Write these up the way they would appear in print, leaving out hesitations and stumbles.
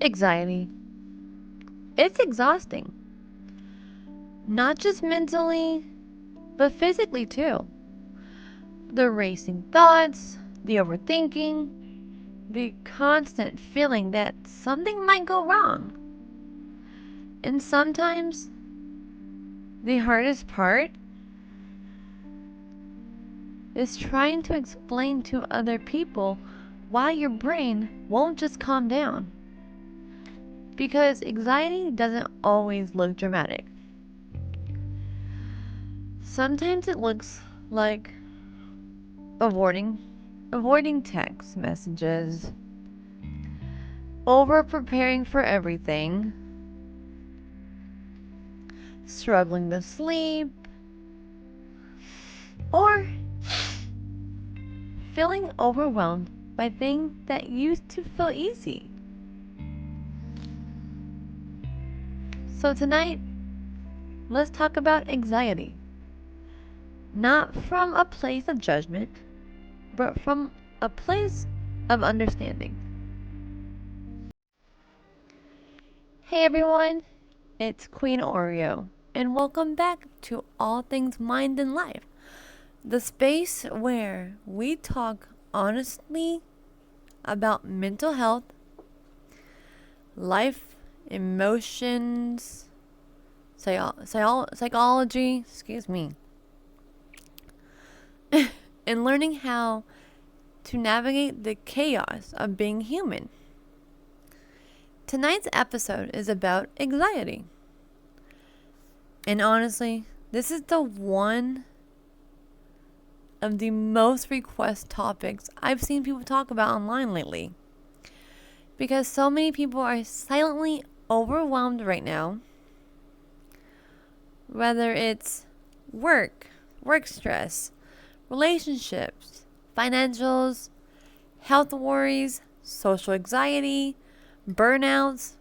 Anxiety. It's exhausting. Not just mentally, but physically too. The racing thoughts, the overthinking, the constant feeling that something might go wrong. And sometimes, the hardest part is trying to explain to other people why your brain won't just calm down. Because anxiety doesn't always look dramatic. Sometimes it looks like avoiding avoiding text messages, over preparing for everything, struggling to sleep, or feeling overwhelmed by things that used to feel easy. So tonight, let's talk about anxiety. Not from a place of judgment, but from a place of understanding. Hey everyone, it's Queen Oreo, and welcome back to All Things Mind and Life, the space where we talk honestly about mental health, life, emotions, psychology, and learning how to navigate the chaos of being human. Tonight's episode is about anxiety. And honestly, this is the one of the most requested topics I've seen people talk about online lately. Because so many people are silently overwhelmed right now. Whether it's work stress, relationships, financials, health worries, social anxiety, burnouts,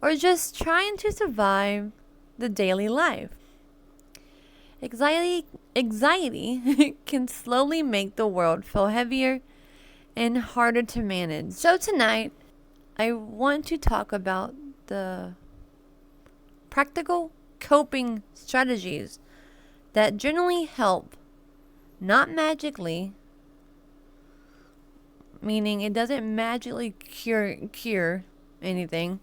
or just trying to survive the daily life. Anxiety can slowly make the world feel heavier and harder to manage. So tonight, I want to talk about the practical coping strategies that generally help, not magically, meaning it doesn't magically cure anything,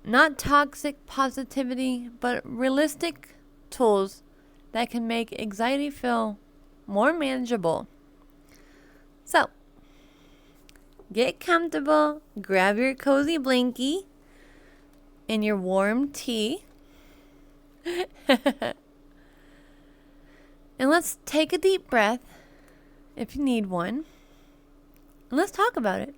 not toxic positivity, but realistic tools that can make anxiety feel more manageable. So, get comfortable, grab your cozy blankie and your warm tea, and let's take a deep breath if you need one, and let's talk about it.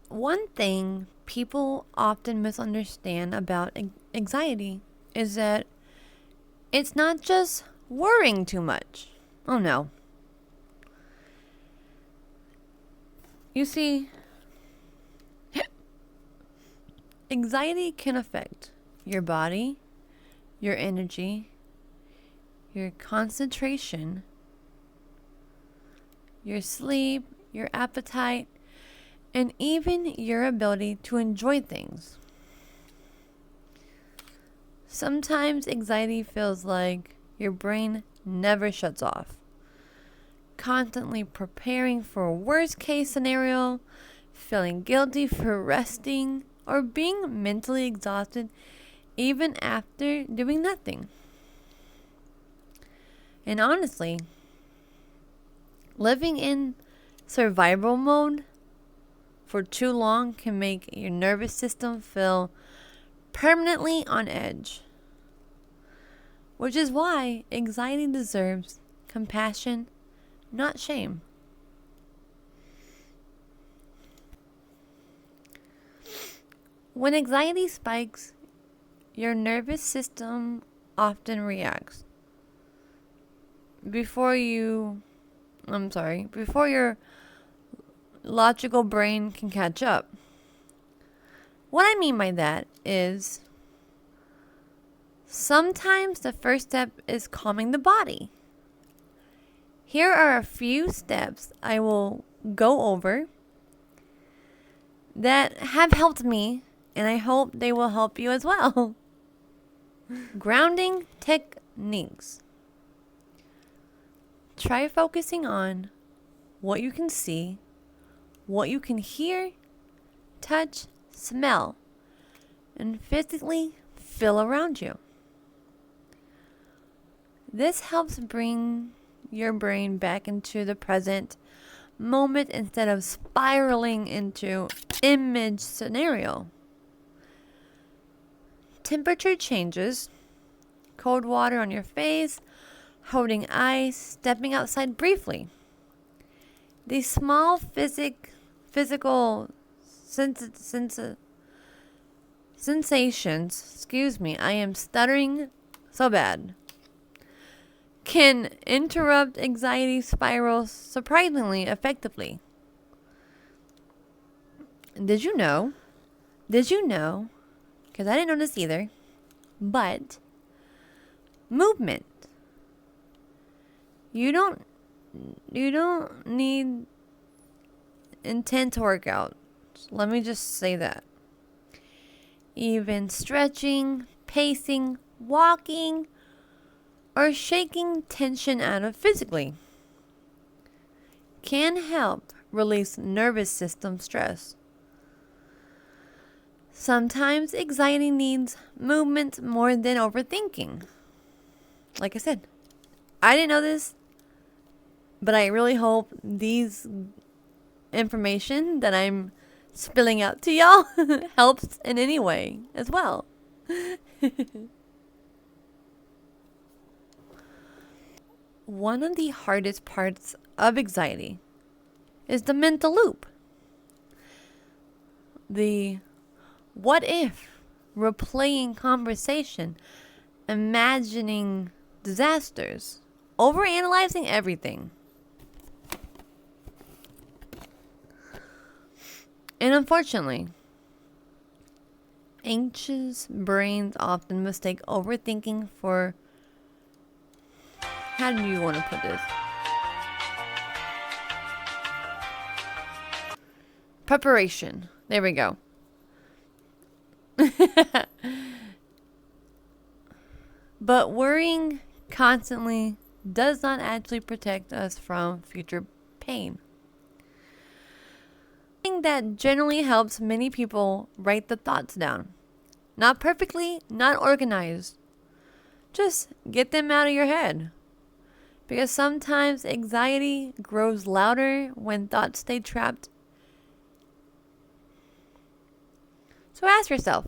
One thing people often misunderstand about anxiety is that it's not just worrying too much. Oh no. You see, anxiety can affect your body, your energy, your concentration, your sleep, your appetite, and even your ability to enjoy things. Sometimes anxiety feels like your brain never shuts off, constantly preparing for a worst case scenario, feeling guilty for resting, or being mentally exhausted even after doing nothing. And honestly, living in survival mode for too long can make your nervous system feel permanently on edge. Which is why anxiety deserves compassion, not shame. When anxiety spikes, your nervous system often reacts before your logical brain can catch up. What I mean by that is sometimes the first step is calming the body. Here are a few steps I will go over that have helped me, and I hope they will help you as well. Grounding techniques. Try focusing on what you can see, what you can hear, touch, smell, and physically feel around you. This helps bring your brain back into the present moment instead of spiraling into image scenario. Temperature changes, cold water on your face, holding ice, stepping outside briefly. These small physical sensations, I am stuttering so bad, can interrupt anxiety spirals surprisingly effectively. Did you know? Because I didn't know this either, but movement. You don't need intense workouts. Let me just say that. Even stretching, pacing, walking, or shaking tension out of physically can help release nervous system stress. Sometimes anxiety needs movement more than overthinking. Like I said, I didn't know this, but I really hope these information that I'm spilling out to y'all helps in any way as well. One of the hardest parts of anxiety is the mental loop. The what if, replaying conversation, imagining disasters, overanalyzing everything. And unfortunately, anxious brains often mistake overthinking for, how do you want to put this? Preparation. There we go. But worrying constantly does not actually protect us from future pain. That generally helps many people write the thoughts down. Not perfectly, not organized. Just get them out of your head. Because sometimes anxiety grows louder when thoughts stay trapped. So ask yourself,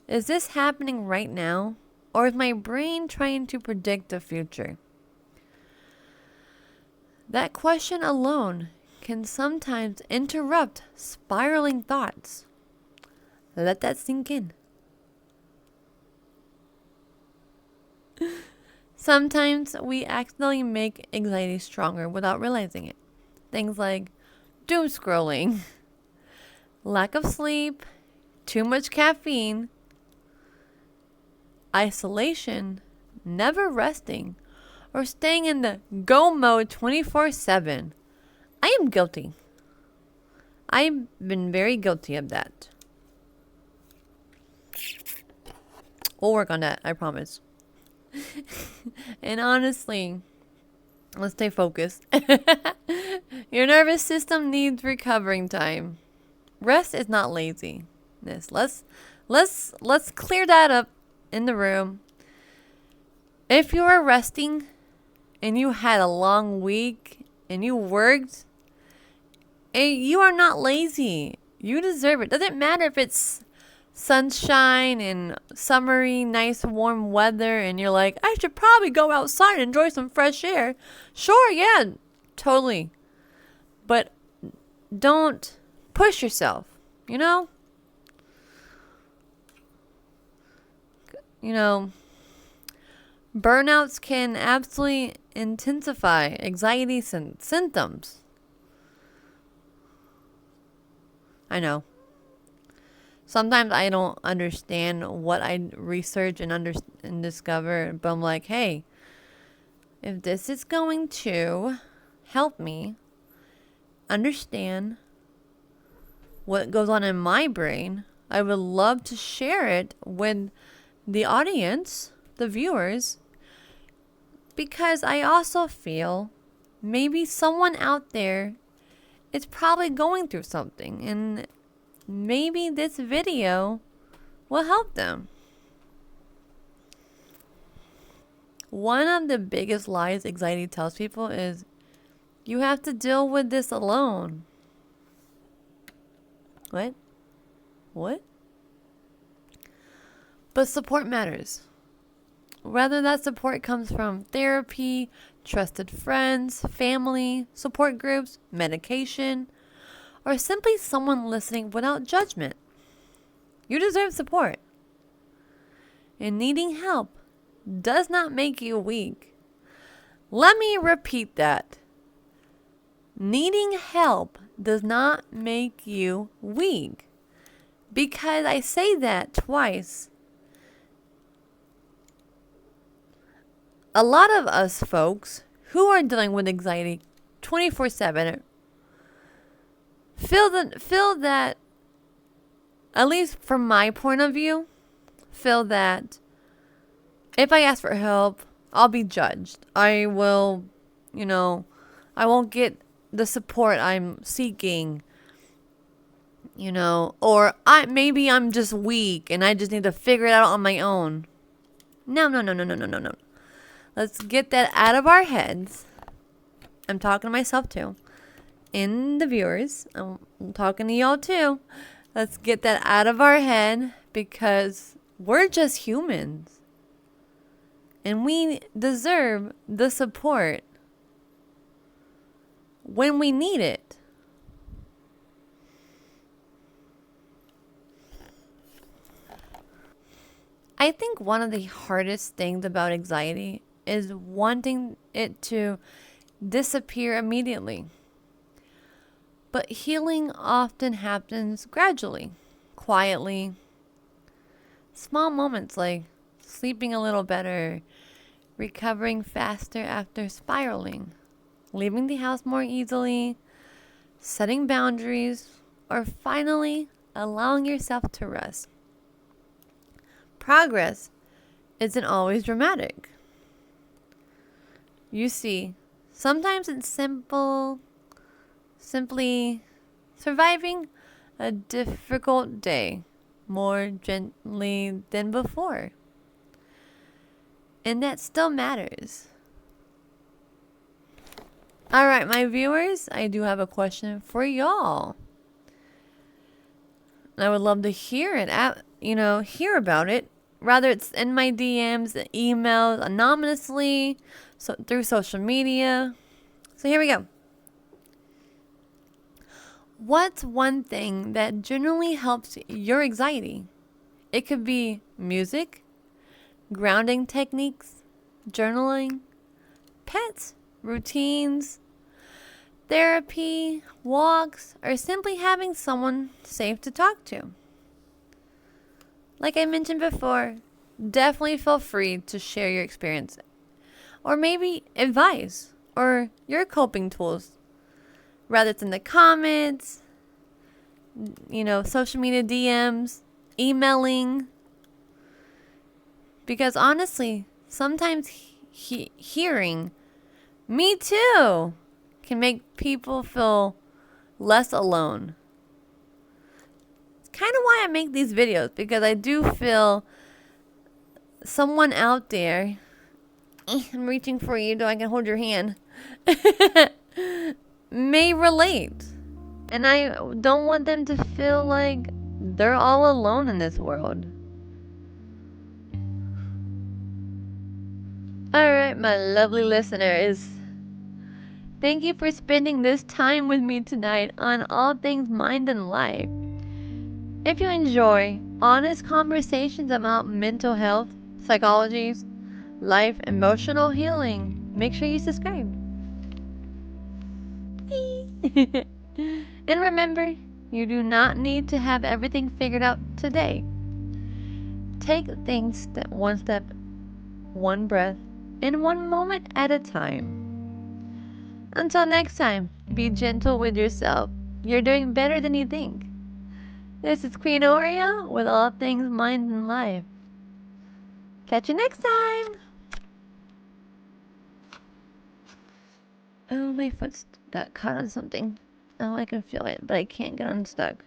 is this happening right now? Or is my brain trying to predict the future? That question alone can sometimes interrupt spiraling thoughts. Let that sink in. Sometimes we accidentally make anxiety stronger without realizing it. Things like doom scrolling, lack of sleep, too much caffeine, isolation, never resting, or staying in the go mode 24/7. I am guilty. I've been very guilty of that. We'll work on that, I promise. And honestly, let's stay focused. Your nervous system needs recovering time. Rest is not laziness. Let's clear that up in the room. If you are resting and you had a long week and you worked, you are not lazy. You deserve it. Doesn't matter if it's sunshine and summery, nice warm weather, and you're like, I should probably go outside and enjoy some fresh air. Sure, yeah, totally. But don't push yourself, you know? Burnouts can absolutely intensify anxiety symptoms. I know. Sometimes I don't understand what I research and discover, but I'm like, hey, if this is going to help me, understand what goes on in my brain, I would love to share it with the audience, the viewers, because I also feel maybe someone out there is probably going through something, and maybe this video will help them. One of the biggest lies anxiety tells people is you have to deal with this alone. What? What? But support matters. Whether that support comes from therapy, trusted friends, family, support groups, medication, or simply someone listening without judgment. You deserve support. And needing help does not make you weak. Let me repeat that. Needing help does not make you weak. Because I say that twice. A lot of us folks who are dealing with anxiety 24/7 feel that, at least from my point of view, feel that if I ask for help, I'll be judged. I will, I won't get the support I'm seeking, or maybe I'm just weak and I just need to figure it out on my own. No. Let's get that out of our heads. I'm talking to myself too. And the viewers, I'm talking to y'all too. Let's get that out of our head because we're just humans. And we deserve the support when we need it. I think one of the hardest things about anxiety is wanting it to disappear immediately. But healing often happens gradually, quietly. Small moments like sleeping a little better, recovering faster after spiraling, leaving the house more easily, setting boundaries, or finally allowing yourself to rest. Progress isn't always dramatic. You see, sometimes it's simply surviving a difficult day more gently than before. And that still matters. All right, my viewers, I do have a question for y'all. I would love to hear it, hear about it. Rather it's in my DMs, emails, anonymously, through social media. So here we go. What's one thing that generally helps your anxiety? It could be music, grounding techniques, journaling, pets, routines, therapy, walks, or simply having someone safe to talk to. Like I mentioned before, definitely feel free to share your experience or maybe advice or your coping tools. Rather it's in the comments, social media DMs, emailing. Because honestly, sometimes hearing me too can make people feel less alone. It's kind of why I make these videos, because I do feel someone out there, I'm reaching for you, so I can hold your hand, may relate. And I don't want them to feel like they're all alone in this world. Alright, my lovely listeners. Thank you for spending this time with me tonight on all things mind and life. If you enjoy honest conversations about mental health, psychology, life, emotional healing, make sure you subscribe. And remember, you do not need to have everything figured out today. Take things one step, one breath, and one moment at a time. Until next time, be gentle with yourself. You're doing better than you think. This is Queen Oreo with all things mind and life. Catch you next time! Oh, my foot's got caught on something. Oh, I can feel it, but I can't get unstuck.